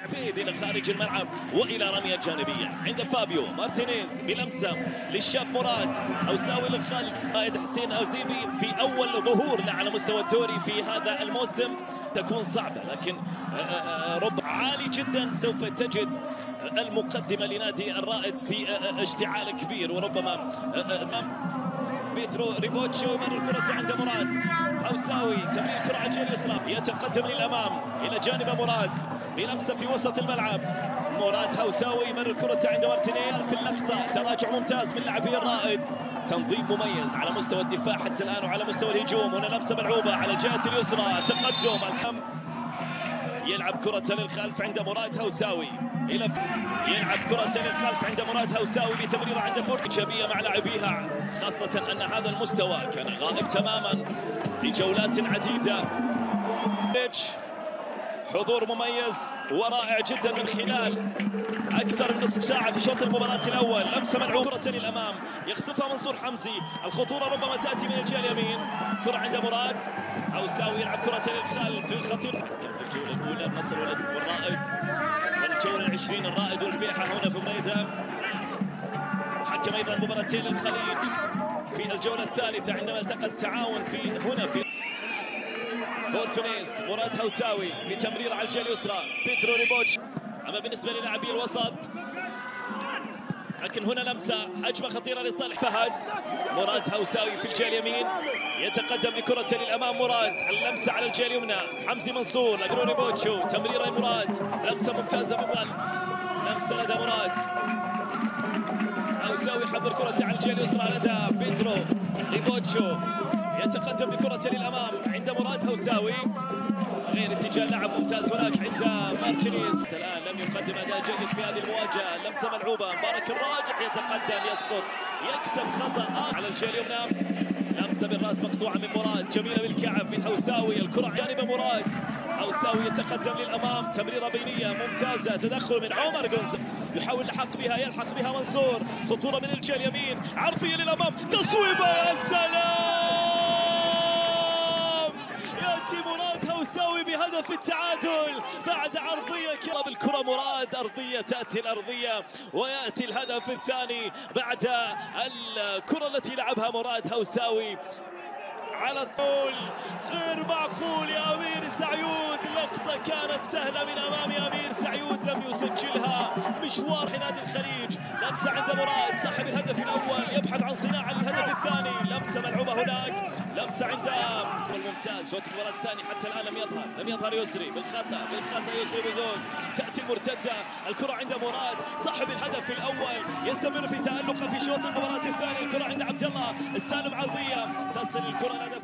عبيد إلى خارج الملعب وإلى رمية جانبية عند فابيو مارتينيز بلمسة للشاب مراد هوساوي للخلف. قائد حسين أوزيبي في أول ظهور له على مستوى الدوري في هذا الموسم تكون صعبة، لكن رب عالي جدا سوف تجد المقدمة لنادي الرائد في اشتعال كبير. وربما بيترو ريبوتشو يمر الكرة عند مراد هوساوي، تمرير الكرة على الجهة اليسرى، يتقدم للأمام إلى جانب مراد بلمسة في وسط الملعب. مراد هوساوي يمر الكرة عند مارتينيز في اللقطة، تراجع ممتاز من لاعبي الرائد، تنظيم مميز على مستوى الدفاع حتى الآن وعلى مستوى الهجوم. هنا لمسة ملعوبة على الجهة اليسرى، تقدم الكم يلعب كرة للخلف عند مراد هوساوي، يلعب كرة للخلف عند مراد هوساوي بتمريرة عند فورت إيجابية مع لاعبيها، خاصة أن هذا المستوى كان غائب تماما لجولات عديدة. حضور مميز ورائع جدا من خلال أكثر من نصف ساعة في شوط المباراة الأول. لمسة ملعوبة كرة للأمام يخطفها منصور حمزي، الخطورة ربما تأتي من الجهة اليمين، كرة عند مراد هوساوي يلعب كرة للخلف الخطير. كان في الجولة الأولى النصر والرائد، والجولة العشرين الرائد والفيحة هنا في بريدة. حكم أيضا مباراتين للخليج في الجولة الثالثة عندما التقى التعاون هنا في فورتونيز. مراد هوساوي بتمرير على الجهة اليسرى، بيترو ريبوتش. أما بالنسبة للاعبي الوسط لكن هنا لمسة هجمة خطيرة لصالح فهد. مراد هوساوي في الجهة اليمين يتقدم لكرة للأمام، مراد اللمسة على الجهة اليمنى، حمزي منصور بيترو ريبوتشو، تمريرة لمراد، لمسة ممتازة من خلف، لمسة لدى مراد هوساوي يحضر كرة على الجهة اليسرى لدى بيترو ريبوتشو، يتقدم بكرة للأمام عند مراد هوساوي، غير اتجاه لعب ممتاز هناك عند مارتينيز. الآن لم يقدم أداء جيد في هذه المواجهة، لمسة ملعوبة مبارك الراجح يتقدم يسقط يكسب خطأ على الجهة اليمنى، لمسة بالراس مقطوعة من مراد جميلة بالكعب من هوساوي، الكرة جانب مراد هوساوي يتقدم للأمام، تمريرة بينية ممتازة، تدخل من عمر جونز يحاول يلحق بها منصور، خطورة من الجهة اليمين، عرضية للأمام، تصويبة يا سلام، يأتي مراد هوساوي بهدف التعادل بعد عرضية كرة بالكرة مراد أرضية، تأتي الأرضية ويأتي الهدف الثاني بعد الكرة التي لعبها مراد هوساوي على الطول. غير معقول يا أمير سعيود، لقطة كانت سهلة من أمام أمير سعيود لم يسجلها. مشوار نادي الخليج، لمسة عند مراد صاحب الهدف الأول يبحث عن صناعة الهدف الثاني، لمسة ملعوبة هناك، لمسة عند الممتاز. شوط المباراة الثاني حتى الآن لم يظهر يسري بالخطأ يسري بزون، تأتي المرتدة، الكرة عند مراد صاحب الهدف الأول يستمر في تألقه في شوط المباراة الثاني، الكرة عند عبد الله السالم عرضية تصل الكرة لدى